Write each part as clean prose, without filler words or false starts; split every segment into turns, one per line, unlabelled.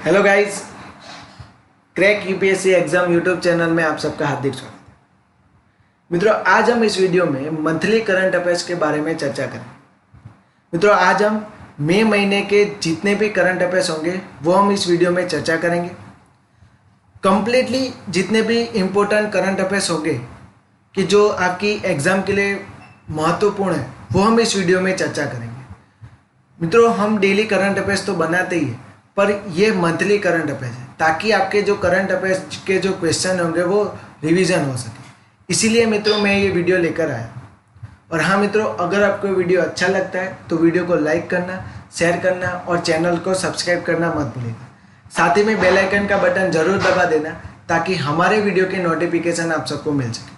Hello guys, crack UPSC exam YouTube channel में आप सबका हार्दिक स्वागत है। मित्रों, आज हम इस वीडियो में मंथली करंट अफेयर्स के बारे में चर्चा करें। मित्रों, आज हम मई महीने के जितने भी करंट अफेयर्स होंगे वो हम इस वीडियो में चर्चा करेंगे। कंप्लीटली जितने भी इम्पोर्टेंट करंट अफेयर्स होंगे कि जो आपकी एग्जाम के लिए महत्वपूर्ण है वो हम इस वीडियो में चर्चा करेंगे। मित्रों, हम डेली करंट अफेयर्स तो बनाते ही है, पर ये मंथली करंट अफेयर्स है ताकि आपके जो करंट अफेयर्स के जो क्वेश्चन होंगे वो रिवीजन हो सके। इसीलिए मित्रों मैं ये वीडियो लेकर आया। और हाँ मित्रों, अगर आपको वीडियो अच्छा लगता है तो वीडियो को लाइक करना, शेयर करना और चैनल को सब्सक्राइब करना मत भूलिएगा। साथ ही में बेल आइकन का बटन जरूर दबा देना ताकि हमारे वीडियो के नोटिफिकेशन आप सबको मिल सके।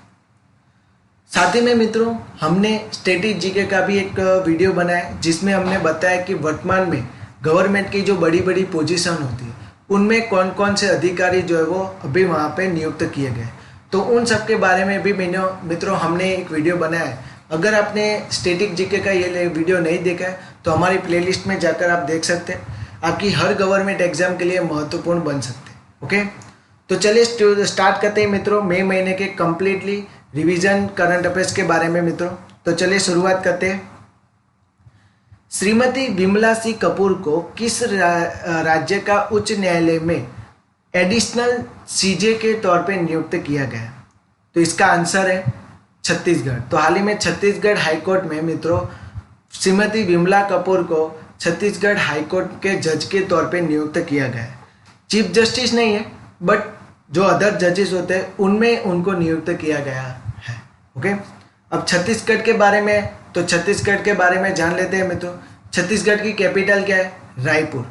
साथ ही में मित्रों, हमने स्टैटिक जीके का भी एक वीडियो बनाया जिसमें हमने बताया कि वर्तमान में गवर्नमेंट की जो बड़ी बड़ी पोजीशन होती है उनमें कौन कौन से अधिकारी जो है वो अभी वहाँ पे नियुक्त किए गए, तो उन सब के बारे में भी मित्रों हमने एक वीडियो बनाया है। अगर आपने स्टैटिक जीके का ये वीडियो नहीं देखा है तो हमारी प्लेलिस्ट में जाकर आप देख सकते हैं। आपकी हर गवर्नमेंट एग्जाम के लिए महत्वपूर्ण बन सकते हैं। ओके, तो चलिए स्टार्ट करते हैं मित्रों मई महीने के कम्प्लीटली रिवीजन करंट अफेयर्स के बारे में। मित्रों तो चलिए शुरुआत करते हैं। श्रीमती विमला सी कपूर को किस राज्य का उच्च न्यायालय में एडिशनल सीजे के तौर पे नियुक्त किया गया? तो इसका आंसर है छत्तीसगढ़। तो हाल ही में छत्तीसगढ़ हाईकोर्ट में मित्रों श्रीमती विमला कपूर को छत्तीसगढ़ हाईकोर्ट के जज के तौर पे नियुक्त किया गया है। चीफ जस्टिस नहीं है, बट जो अदर जजेस होते हैं उनमें उनको नियुक्त किया गया है। ओके, अब छत्तीसगढ़ के बारे में, तो छत्तीसगढ़ के बारे में जान लेते हैं मित्रों। छत्तीसगढ़ की कैपिटल क्या है? रायपुर।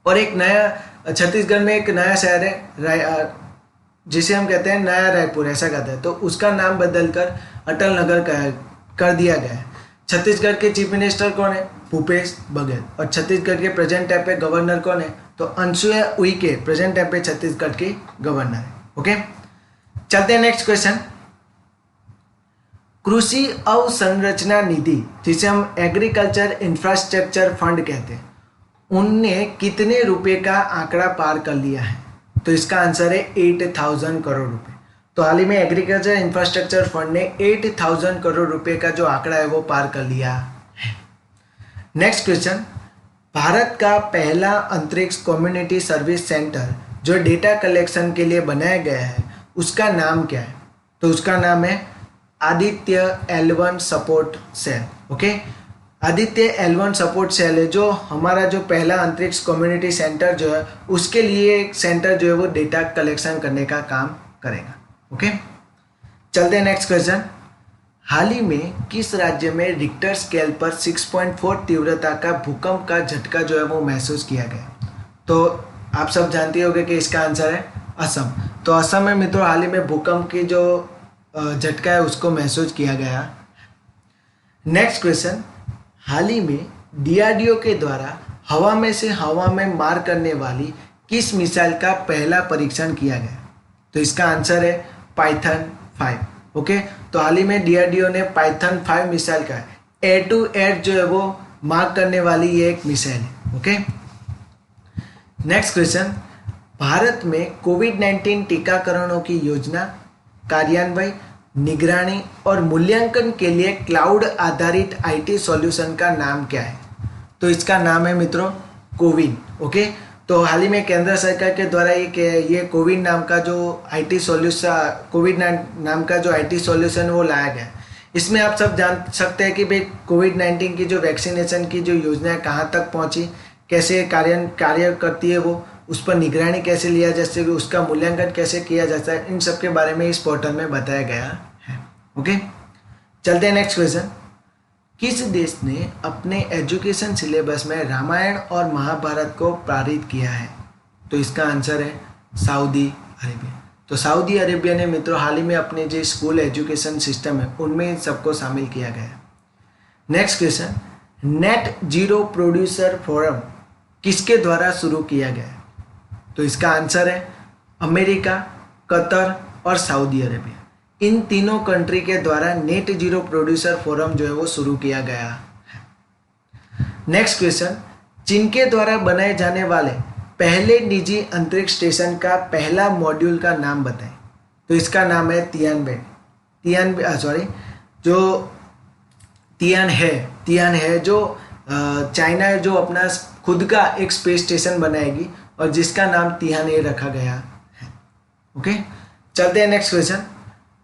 और एक नया छत्तीसगढ़ में एक नया शहर है जिसे हम कहते हैं नया रायपुर, ऐसा कहते हैं, तो उसका नाम बदलकर अटल नगर कर दिया गया है। छत्तीसगढ़ के चीफ मिनिस्टर कौन है? भूपेश बघेल। और छत्तीसगढ़ के प्रेजेंट टाइम पे गवर्नर कौन है? तो अनुसुईया उइके प्रेजेंट टाइम पे छत्तीसगढ़ की गवर्नर है। ओके, चलते हैं नेक्स्ट क्वेश्चन। कृषि अवसंरचना निधि, जिसे हम एग्रीकल्चर इंफ्रास्ट्रक्चर फंड कहते हैं, उनने कितने रुपए का आंकड़ा पार कर लिया है? तो इसका आंसर है 8000 करोड़ रुपए। तो हाल ही में एग्रीकल्चर इंफ्रास्ट्रक्चर फंड ने 8000 करोड़ रुपए का जो आंकड़ा है वो पार कर लिया है। Next question. भारत का पहला अंतरिक्ष कम्युनिटी सर्विस सेंटर जो डेटा कलेक्शन के लिए बनाया गया है उसका नाम क्या है? तो उसका नाम है Aditya L1 support cell. Okay, Aditya L1 support cell है जो हमारा जो पहला अंतरिक्ष कम्युनिटी सेंटर जो है उसके लिए एक सेंटर जो है वो डेटा कलेक्शन करने का काम करेगा। ओके, चलते हैं नेक्स्ट क्वेश्चन। हाल ही में किस राज्य में रिक्टर स्केल पर 6.4 तीव्रता का भूकंप का झटका जो है वो महसूस किया गया? तो आप सब जानते होंगे कि इसका आंसर है असम। तो असम में मित्रों हाल ही में भूकंप की जो झटका है उसको महसूस किया गया। Next question. हाल ही में डीआरडीओ के द्वारा हवा में से हवा में मार करने वाली किस मिसाइल का पहला परीक्षण किया गया? तो इसका आंसर है पाइथन 5। ओके, तो हाल ही में डीआरडीओ ने पाइथन 5 मिसाइल का एयर टू एयर जो है वो मार करने वाली ये एक मिसाइल है। Okay, next question. भारत में कोविड-19 टीकाकरणों की योजना, कार्यान्वयन, निगरानी और मूल्यांकन के लिए क्लाउड आधारित आईटी सॉल्यूशन का नाम क्या है? तो इसका नाम है मित्रों कोविन। ओके, तो हाल ही में केंद्र सरकार के द्वारा ये कोविन नाम का जो आईटी सॉल्यूशन, कोविड नाम का जो आईटी सॉल्यूशन वो लाया गया। इसमें आप सब जान सकते हैं कि भाई कोविड-19 की जो वैक्सीनेशन की जो योजना है कहाँ तक पहुँची, कैसे कार्य करती है वो, उस पर निगरानी कैसे लिया जा सके, उसका मूल्यांकन कैसे किया जाता है, इन सब के बारे में इस पोर्टल में बताया गया है। ओके, चलते हैं नेक्स्ट क्वेश्चन। किस देश ने अपने एजुकेशन सिलेबस में रामायण और महाभारत को पारित किया है? तो इसका आंसर है सऊदी अरेबिया। तो सऊदी अरेबिया ने मित्रों हाल ही में अपने जो स्कूल एजुकेशन सिस्टम है उनमें इन सबको शामिल किया गया। Next question. Net zero producer forum किसके द्वारा शुरू किया गया? तो इसका आंसर है अमेरिका, कतर और सऊदी अरेबिया। इन तीनों कंट्री के द्वारा नेट जीरो प्रोड्यूसर फोरम जो है वो शुरू किया गया है। Next question. चीन के द्वारा बनाए जाने वाले पहले निजी अंतरिक्ष स्टेशन का पहला मॉड्यूल का नाम बताएं। तो इसका नाम है तियानबेन। जो तियान है जो चाइना जो अपना खुद का एक स्पेस स्टेशन बनाएगी और जिसका नाम तियान ए रखा गया है। ओके, चलते हैं नेक्स्ट क्वेश्चन।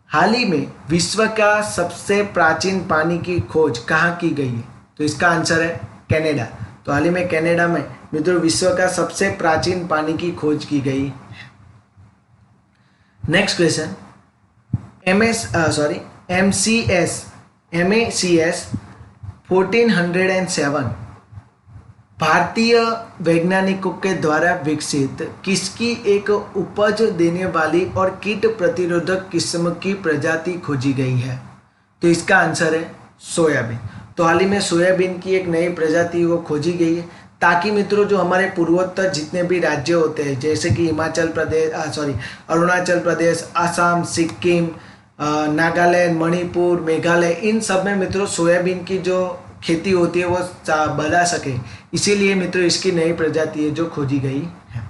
हाल ही में विश्व का सबसे प्राचीन पानी की खोज कहाँ की गई है? तो इसका आंसर है कनाडा। तो हाल ही में कनाडा में मित्रों विश्व का सबसे प्राचीन पानी की खोज की गई है। नेक्स्ट क्वेश्चन, MACS 1407 भारतीय वैज्ञानिकों के द्वारा विकसित किसकी एक उपज देने वाली और कीट प्रतिरोधक किस्म की प्रजाति खोजी गई है? तो इसका आंसर है सोयाबीन। तो हाल ही में सोयाबीन की एक नई प्रजाति को खोजी गई है ताकि मित्रों जो हमारे पूर्वोत्तर जितने भी राज्य होते हैं जैसे कि अरुणाचल प्रदेश, असम, सिक्किम, नागालैंड, मणिपुर, मेघालय, इन सब में मित्रों सोयाबीन की जो खेती होती है वो बढ़ा सके, इसीलिए मित्रों इसकी नई प्रजाति है जो खोजी गई है।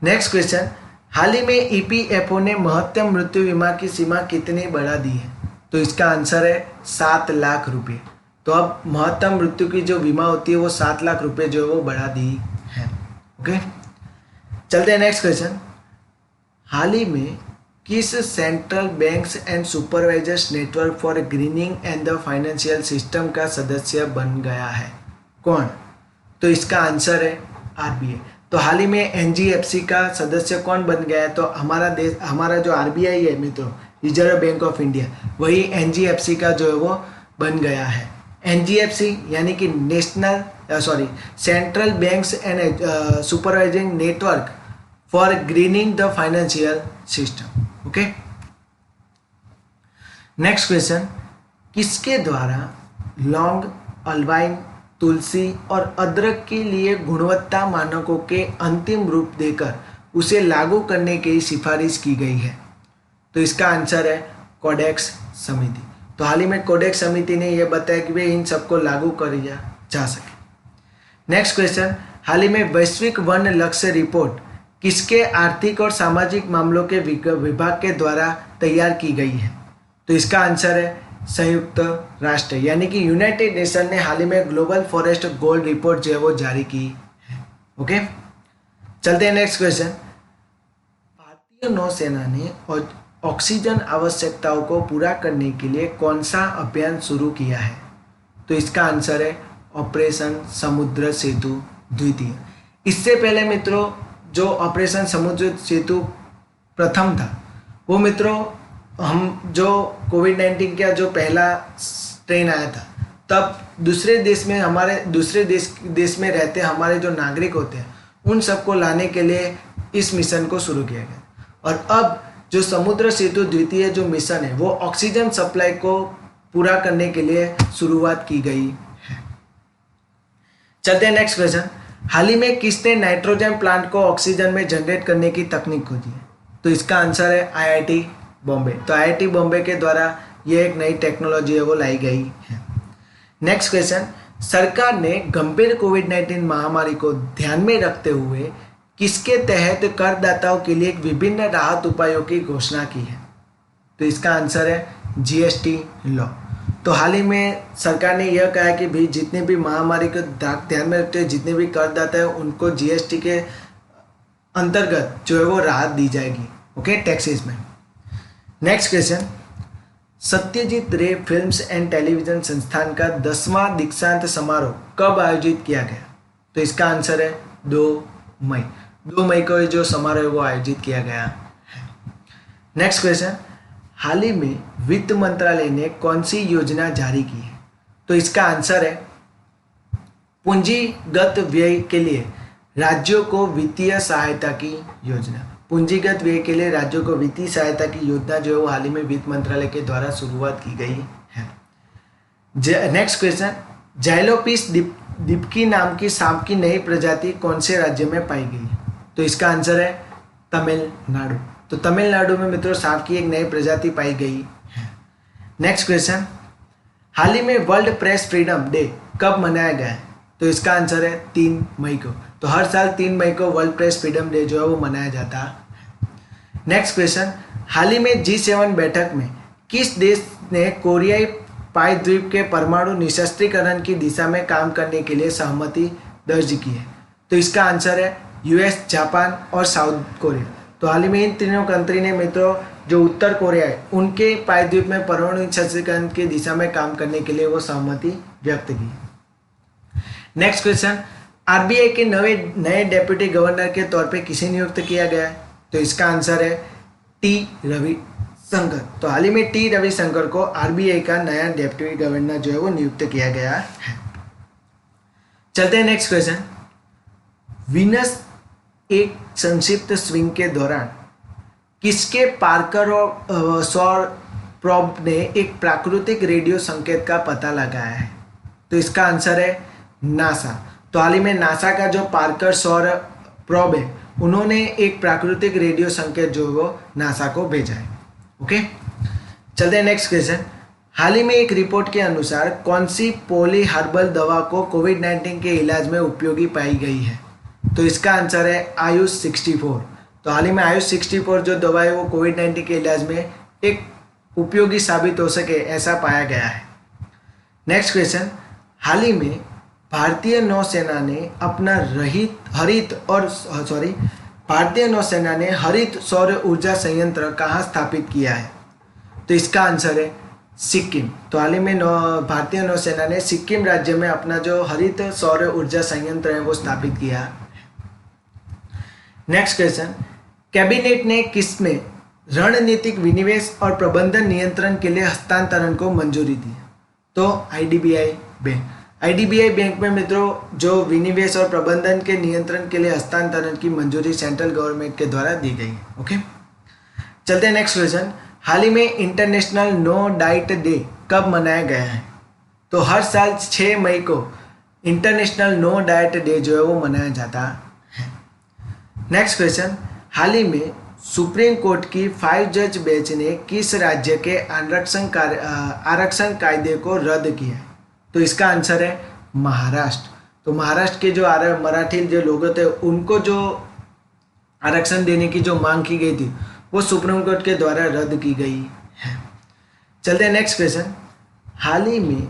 नेक्स्ट क्वेश्चन, हाल ही में EPFO ने महत्तम मृत्यु बीमा की सीमा कितनी बढ़ा दी है? तो इसका आंसर है 7 लाख रुपये। तो अब महत्तम मृत्यु की जो बीमा होती है वो 7 लाख रुपये जो है वो बढ़ा दी है। ओके, चलते हैं नेक्स्ट क्वेश्चन। हाल ही में किस central banks and supervisors network for grinning and the financial system का सदस्य बन गया है? कौन? तो इसका आंसर है RBI। तो हाल ही में NGFC का सदस्य कौन बन गया है? तो हमारा जो RBI है मित्रों, रिजर्व बैंक ऑफ इंडिया, वही NGFC का जो है वो बन गया है। NGFC यानी कि central banks and supervising network for grinning the financial system. Okay, next question, किसके द्वारा लौंग, अजवाइन, तुलसी और अदरक के लिए गुणवत्ता मानकों के अंतिम रूप देकर उसे लागू करने की सिफारिश की गई है? तो इसका आंसर है कोडेक्स समिति। तो हाल ही में कोडेक्स समिति ने यह बताया कि भाई इन सबको लागू किया जा सके। नेक्स्ट क्वेश्चन, हाल ही में वैश्विक वन लक्ष्य रिपोर्ट किसके आर्थिक और सामाजिक मामलों के विभाग के द्वारा तैयार की गई है? तो इसका आंसर है संयुक्त राष्ट्र यानी कि यूनाइटेड नेशन ने हाल ही में ग्लोबल फॉरेस्ट गोल रिपोर्ट जो है वो जारी की है। ओके, चलते हैं नेक्स्ट क्वेश्चन। भारतीय नौसेना ने ऑक्सीजन आवश्यकताओं को पूरा करने के लिए कौन सा अभियान शुरू किया है? तो इसका आंसर है ऑपरेशन समुद्र सेतु द्वितीय। इससे पहले मित्रों जो ऑपरेशन समुद्र सेतु प्रथम था वो मित्रों हम जो कोविड-19 का जो पहला स्ट्रेन आया था तब दूसरे देश में रहते हमारे जो नागरिक होते हैं उन सबको लाने के लिए इस मिशन को शुरू किया गया। और अब जो समुद्र सेतु द्वितीय जो मिशन है वो ऑक्सीजन सप्लाई को पूरा करने के लिए शुरुआत की गई है। चलते हैं नेक्स्ट क्वेश्चन। हाल ही में किसने नाइट्रोजन प्लांट को ऑक्सीजन में जनरेट करने की तकनीक खोजी है? तो इसका आंसर है IIT बॉम्बे। तो IIT बॉम्बे के द्वारा ये एक नई टेक्नोलॉजी है वो लाई गई है। नेक्स्ट क्वेश्चन, सरकार ने गंभीर कोविड-19 महामारी को ध्यान में रखते हुए किसके तहत करदाताओं के लिए विभिन्न राहत उपायों की घोषणा की है? तो इसका आंसर है GST लॉ। तो हाल ही में सरकार ने यह कहा कि भी जितने भी महामारी को ध्यान में रखते हुए जितने भी करदाता है उनको GST के अंतर्गत जो है वो राहत दी जाएगी। ओके, टैक्सेस में। नेक्स्ट क्वेश्चन, सत्यजीत रे फिल्म्स एंड टेलीविजन संस्थान का 10वां दीक्षांत समारोह कब आयोजित किया गया? तो इसका आंसर है 2 मई। 2 मई को जो समारोह वो आयोजित किया गया है। नेक्स्ट क्वेश्चन, हाल ही में वित्त मंत्रालय ने कौन सी योजना जारी की है? तो इसका आंसर है पूंजीगत व्यय के लिए राज्यों को वित्तीय सहायता की योजना। पूंजीगत व्यय के लिए राज्यों को वित्तीय सहायता की योजना जो है वो हाल ही में वित्त मंत्रालय के द्वारा शुरुआत की गई है। नेक्स्ट क्वेश्चन, जाइलोपिस दिप्की नाम की सांप की नई प्रजाति कौन से राज्य में पाई गई है? तो इसका आंसर है तमिलनाडु। तो तमिलनाडु में मित्रों सांप की एक नई प्रजाति पाई गई है। नेक्स्ट क्वेश्चन, हाल ही में वर्ल्ड प्रेस फ्रीडम डे कब मनाया गया है? तो इसका आंसर है 3 मई को। तो हर साल 3 मई को वर्ल्ड प्रेस फ्रीडम डे जो है वो मनाया जाता है। नेक्स्ट क्वेश्चन, हाल ही में G7 बैठक में किस देश ने कोरियाई प्रायद्वीप के परमाणु निशस्त्रीकरण की दिशा में काम करने के लिए सहमति दर्ज की है? तो इसका आंसर है यूएस, जापान और साउथ कोरिया। तो हाल ही में इन तीनों कंट्री ने मित्रों जो उत्तर कोरिया है उनके प्रायद्वीप में परमाणु निशस्त्रीकरण की दिशा में काम करने के लिए वो सहमति व्यक्त की। नेक्स्ट क्वेश्चन, आरबीआई के नए डेप्यूटी गवर्नर के तौर पे किसे नियुक्त किया गया है? तो इसका आंसर है टी रविशंकर। तो हाल ही में टी रविशंकर को आरबीआई का नया डेप्यूटी गवर्नर जो है वो नियुक्त किया गया है। चलते हैं नेक्स्ट क्वेश्चन, वीनस एक संक्षिप्त स्विंग के दौरान किसके पार्कर और सौर प्रोब ने एक प्राकृतिक रेडियो संकेत का पता लगाया है? तो इसका आंसर है नासा। तो हाल ही में नासा का जो पार्कर सौर प्रोब है उन्होंने एक प्राकृतिक रेडियो संकेत जो वो नासा को भेजा है। ओके, चलते हैं नेक्स्ट क्वेश्चन, हाल ही में एक रिपोर्ट के अनुसार कौन सी पॉली हर्बल दवा को कोविड-19 के इलाज में उपयोगी पाई गई है? तो इसका आंसर है आयुष 64। तो हाल ही में आयुष 64 जो दवा है वो कोविड-19 के इलाज में एक उपयोगी साबित हो सके ऐसा पाया गया है। नेक्स्ट क्वेश्चन, हाल ही में भारतीय नौसेना ने अपना भारतीय नौसेना ने हरित सौर ऊर्जा संयंत्र कहाँ स्थापित किया है? तो इसका आंसर है सिक्किम। तो हाल ही में भारतीय नौसेना ने सिक्किम राज्य में अपना जो हरित सौर ऊर्जा संयंत्र है वो स्थापित किया। नेक्स्ट क्वेश्चन, कैबिनेट ने किसमें रणनीतिक विनिवेश और प्रबंधन नियंत्रण के लिए हस्तांतरण को मंजूरी दी? तो आईडीबीआई बैंक। आईडीबीआई बैंक में मित्रों जो विनिवेश और प्रबंधन के नियंत्रण के लिए हस्तांतरण की मंजूरी सेंट्रल गवर्नमेंट के द्वारा दी गई है। ओके, चलते हैं नेक्स्ट क्वेश्चन, हाल ही में इंटरनेशनल नो डाइट डे कब मनाया गया है? तो हर साल 6 मई को इंटरनेशनल नो डाइट डे जो है वो मनाया जाता है। नेक्स्ट क्वेश्चन, हाल ही में सुप्रीम कोर्ट की 5 जज बेंच ने किस राज्य के आरक्षण कायदे को रद्द किया है? तो इसका आंसर है महाराष्ट्र। तो महाराष्ट्र के जो मराठी जो लोग थे उनको जो आरक्षण देने की जो मांग की गई थी वो सुप्रीम कोर्ट के द्वारा रद्द की गई है। चलते हैं नेक्स्ट क्वेश्चन, हाल ही में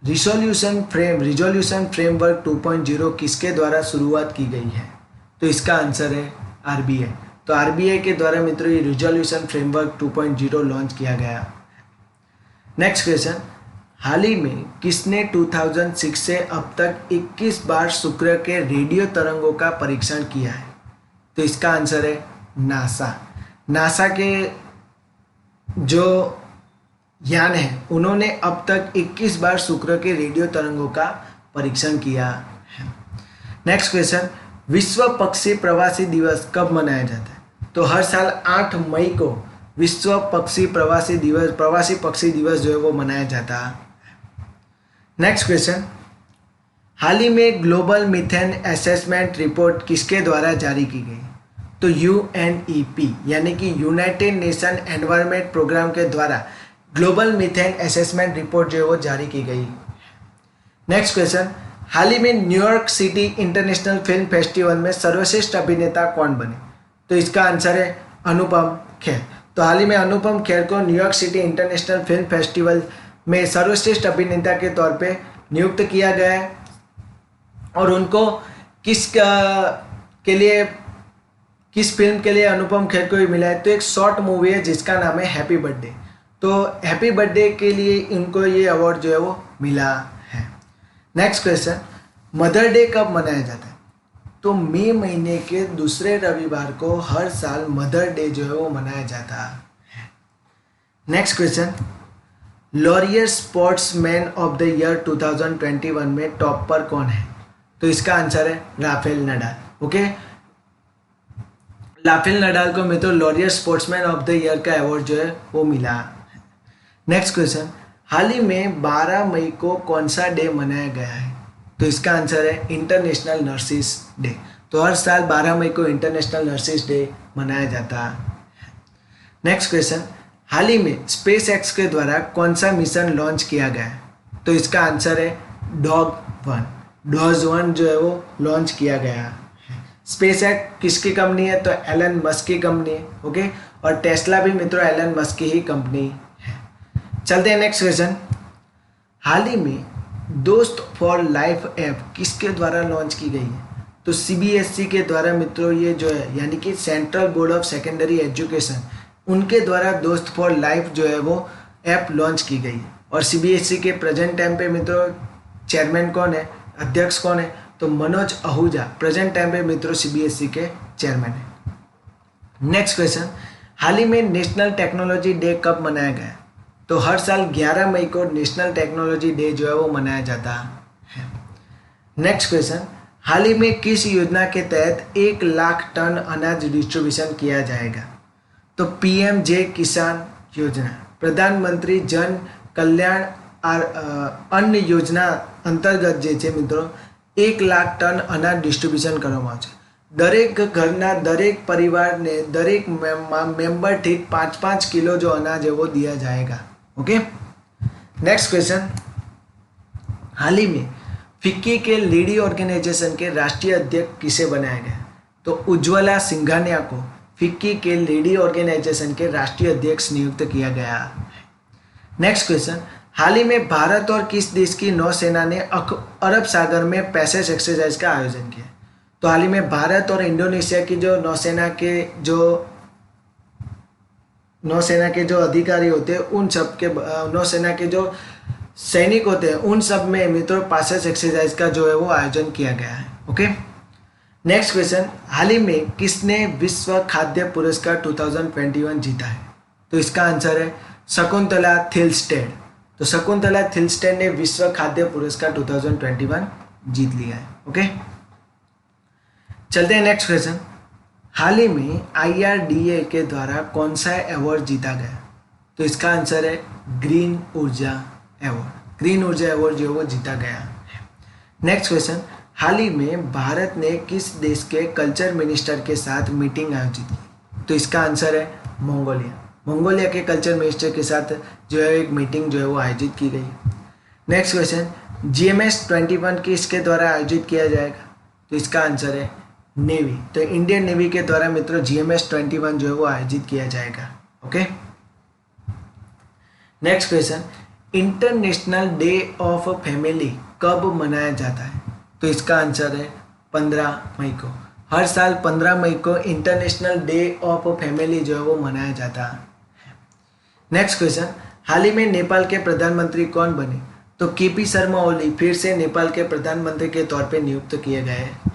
रिजोल्यूशन फ्रेमवर्क 2.0 किसके द्वारा शुरुआत की गई है? तो इसका आंसर है आरबीआई। तो आरबीआई के द्वारा मित्रों ये रिजोल्यूशन फ्रेमवर्क 2.0 लॉन्च किया गया। नेक्स्ट क्वेश्चन, हाल ही में किसने 2006 से अब तक 21 बार शुक्र के रेडियो तरंगों का परीक्षण किया है? तो इसका आंसर है नासा। नासा के जो यान है उन्होंने अब तक 21 बार शुक्र के रेडियो तरंगों का परीक्षण किया है। नेक्स्ट क्वेश्चन, विश्व पक्षी प्रवासी दिवस कब मनाया जाता है? तो हर साल 8 मई को विश्व प्रवासी पक्षी दिवस जो है वो मनाया जाता है। नेक्स्ट क्वेश्चन, हाल ही में ग्लोबल मीथेन असेसमेंट रिपोर्ट किसके द्वारा जारी की गई? तो यूएनईपी यानी कि यूनाइटेड नेशन एनवायरनमेंट प्रोग्राम के द्वारा ग्लोबल मीथेन असेसमेंट रिपोर्ट जो है वो जारी की गई। नेक्स्ट क्वेश्चन, हाल ही में New York city international film festival में सर्वश्रेष्ठ अभिनेता कौन बने? तो इसका आंसर है अनुपम खेर। तो हाल ही में अनुपम खेर को New York city international film festival में सर्वश्रेष्ठ अभिनेता के तौर पे नियुक्त किया गया है। और उनको किस फिल्म के लिए अनुपम खेर को मिला है? तो एक शॉर्ट मूवी है जिसका नाम है हैप्पी बर्थडे। तो हैप्पी बर्थडे के लिए इनको ये अवार्ड जो है वो मिला है। नेक्स्ट क्वेश्चन, मदर डे कब मनाया जाता है? तो मई महीने के दूसरे रविवार को हर साल मदर डे जो है वो मनाया जाता है। Next question, Laurier sportsman of the year 2021 में टॉप पर कौन है? तो इसका आंसर है Rafael Nadal. Okay, Rafael Nadal को मित्रों Laurier sportsman of the year का अवार्ड जो है वो मिला। नेक्स्ट क्वेश्चन, हाल ही में 12 मई को कौन सा डे मनाया गया है? तो इसका आंसर है इंटरनेशनल नर्सिस डे। तो हर साल 12 मई को इंटरनेशनल नर्सिस डे मनाया जाता है। नेक्स्ट क्वेश्चन, हाल ही में स्पेस एक्स के द्वारा कौन सा मिशन लॉन्च किया गया है? तो इसका आंसर है डॉग 1। डॉज 1 जो है वो लॉन्च किया गया है। स्पेस एक्स किसकी कंपनी है? तो एलन मस्क की कंपनी है। ओके, और टेस्ला भी मित्रों एलन मस्क की ही कंपनी है। चलते हैं नेक्स्ट क्वेश्चन। हाल ही में दोस्त फॉर लाइफ ऐप किसके द्वारा लॉन्च की गई है? तो सीबीएसई के द्वारा मित्रों ये जो है यानी कि central board of secondary education, उनके द्वारा दोस्त फॉर लाइफ जो है वो ऐप लॉन्च की गई है। और सीबीएसई के प्रेजेंट टाइम पे मित्रों चेयरमैन कौन है, अध्यक्ष कौन है? तो मनोज आहूजा प्रेजेंट टाइम पे मित्रों सीबीएसई के चेयरमैन है। नेक्स्ट क्वेश्चन, हाल ही में नेशनल टेक्नोलॉजी डे कब मनाया गया? तो हर साल 11 मई को नेशनल टेक्नोलॉजी डे जो है वो मनाया जाता है। नेक्स्ट क्वेश्चन, हाल ही में किस योजना के तहत 1 लाख टन अनाज डिस्ट्रीब्यूशन किया जाएगा? तो पीएमजे किसान योजना, प्रधानमंत्री जन कल्याण अन्न योजना अंतर्गत જે છે મિત્રો 1 લાખ ટન અનાજ ડિસ્ટ્રીબ્યુશન કરવામાં આવશે। દરેક ઘરના દરેક પરિવારને દરેક મેમ્બર ठीक 5-5 किलो जो अनाज है वो दिया जाएगा। ओके, नेक्स्ट क्वेश्चन, हाल ही में फिक्की के लीडी ऑर्गेनाइजेशन के राष्ट्रीय अध्यक्ष किसे बनाया गया? तो उज्ज्वला सिंघानिया को फिक्की के लीडी ऑर्गेनाइजेशन के राष्ट्रीय अध्यक्ष नियुक्त किया गया। नेक्स्ट क्वेश्चन, हाल ही में भारत और किस देश की नौसेना ने अरब सागर में पैसेज एक्सरसाइज का आयोजन किया? तो हाल ही में भारत और इंडोनेशिया की जो नौसेना के जो अधिकारी होते हैं उन सब के नौसेना के जो सैनिक होते हैं उन सब में मित्रों पैसेज एक्सरसाइज का जो है वो आयोजन किया गया है। ओके, नेक्स्ट क्वेश्चन, हाल ही में किसने विश्व खाद्य पुरस्कार 2021 जीता है? तो इसका आंसर है शकुंतला थिलस्टेड। तो शकुंतला थिलस्टेड ने विश्व खाद्य पुरस्कार 2021 जीत लिया है। ओके, चलते हैं नेक्स्ट क्वेश्चन, हाल ही में IRDA के द्वारा कौन सा अवार्ड जीता गया? तो इसका आंसर है ग्रीन ऊर्जा अवार्ड। ग्रीन ऊर्जा अवार्ड जो वो जीता गया है। नेक्स्ट क्वेश्चन, हाल ही में भारत ने किस देश के कल्चर मिनिस्टर के साथ मीटिंग आयोजित की? तो इसका आंसर है मंगोलिया। मंगोलिया के कल्चर मिनिस्टर के साथ जो है एक मीटिंग जो है वो आयोजित की गई। नेक्स्ट क्वेश्चन, GMS 21 किसके द्वारा आयोजित किया जाएगा? तो इसका आंसर है नेवी। तो इंडियन नेवी के द्वारा मित्रों GMS 21 जो है वो आयोजित किया जाएगा। Okay, next question, international day of family कब मनाया जाता है? तो इसका आंसर है 15 मई को। हर साल 15 मई को इंटरनेशनल डे ऑफ फैमिली जो है वो मनाया जाता है। नेक्स्ट क्वेश्चन, हाल ही में नेपाल के प्रधानमंत्री कौन बने? तो KP शर्मा ओली फिर से नेपाल के प्रधानमंत्री के तौर पे नियुक्त किए गए हैं।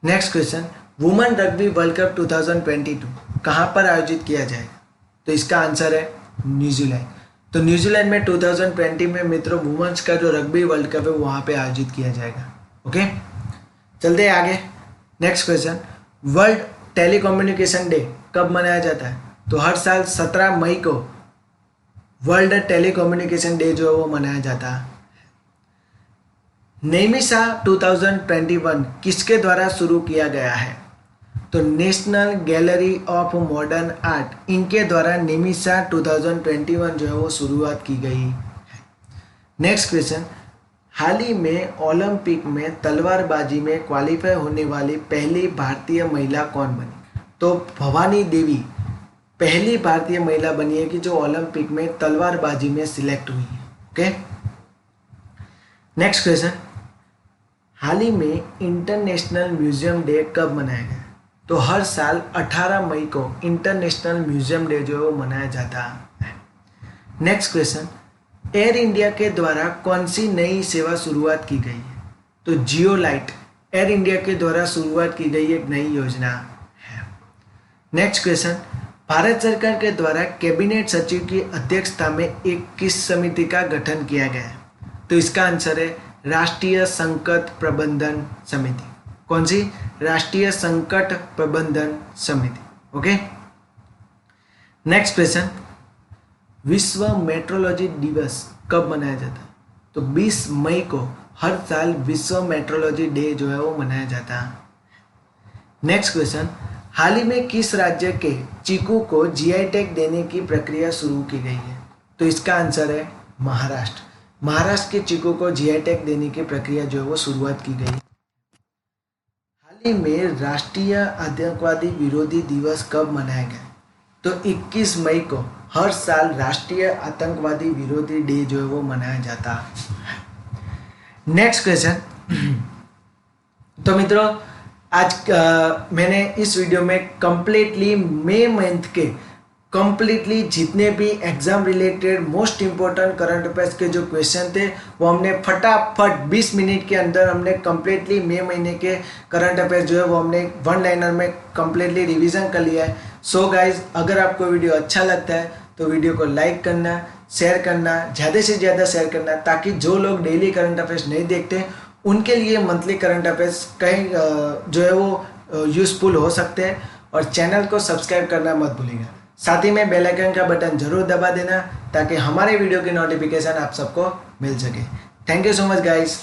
Next question, women rugby world cup 2022 कहाँ पर आयोजित किया जाएगा? तो इसका आंसर है न्यूजीलैंड। तो न्यूजीलैंड में 2020 में मित्रों वुमेन्स का जो रग्बी वर्ल्ड कप है वहाँ पे आयोजित किया जाएगा। ओके, चलते हैं आगे। Next question, world telecommunication day कब मनाया जाता है? तो हर साल 17 मई को वर्ल्ड टेलीकम्युनिकेशन डे जो है वो मनाया जाता है। नेमिसा 2021 किसके द्वारा शुरू किया गया है? तो national gallery of modern art, इनके द्वारा नेमिसा 2021 जो है वो शुरुआत की गई है। नेक्स्ट क्वेश्चन, हाल ही में ओलंपिक में तलवारबाजी में क्वालिफाई होने वाली पहली भारतीय महिला कौन बनी? तो भवानी देवी पहली भारतीय महिला बनी है कि जो ओलंपिक में तलवारबाजी में सिलेक्ट हुई है। ओके, नेक्स्ट क्वेश्चन, हाल ही में इंटरनेशनल म्यूजियम डे कब मनाया गया? तो हर साल 18 मई को इंटरनेशनल म्यूजियम डे जो है वो मनाया जाता है। नेक्स्ट क्वेश्चन, एयर इंडिया के द्वारा कौन सी नई सेवा शुरुआत की गई है? तो जियो लाइट एयर इंडिया के द्वारा शुरुआत की गई एक नई योजना है। नेक्स्ट क्वेश्चन, भारत सरकार के द्वारा कैबिनेट सचिव की अध्यक्षता में एक किस समिति का गठन किया गया है? तो इसका आंसर है राष्ट्रीय संकट प्रबंधन समिति। कौन सी? राष्ट्रीय संकट प्रबंधन समिति। ओके, नेक्स्ट क्वेश्चन, विश्व मेट्रोलॉजी दिवस कब मनाया जाता है? तो 20 मई को हर साल विश्व मेट्रोलॉजी डे जो है वो मनाया जाता है। नेक्स्ट क्वेश्चन, हाल ही में किस राज्य के चीकू को GI टैग देने की प्रक्रिया शुरू की गई है? तो इसका आंसर है महाराष्ट्र। महाराष्ट्र के चीकू को जीआई टैग देने की प्रक्रिया जो है वो शुरुआत की गई। हाल ही में राष्ट्रीय आतंकवादी विरोधी दिवस कब मनाया गया? तो 21 मई को हर साल राष्ट्रीय आतंकवादी विरोधी डे जो है वो मनाया जाता है। Next question. तो मित्रों आज मैंने इस वीडियो में कंप्लीटली मई मंथ के कंप्लीटली जितने भी exam related most important current affairs के जो क्वेश्चन थे वो हमने फटाफट 20 मिनट के अंदर हमने कंप्लीटली मई महीने के करंट अफेयर्स जो है वो हमने वन लाइनर में कंप्लीटली रिवीजन कर लिया है। सो गाइज, अगर आपको वीडियो अच्छा लगता है तो वीडियो को लाइक करना, शेयर करना, ज़्यादा से ज़्यादा शेयर करना, ताकि जो लोग डेली करंट अफेयर्स नहीं देखते उनके लिए मंथली करंट अफेयर्स कहीं जो है वो यूज़फुल हो सकते हैं। और चैनल को सब्सक्राइब करना मत भूलिएगा। साथ ही में बेल आइकन का बटन जरूर दबा देना ताकि हमारे वीडियो की नोटिफिकेशन आप सबको मिल सके। Thank you so much guys.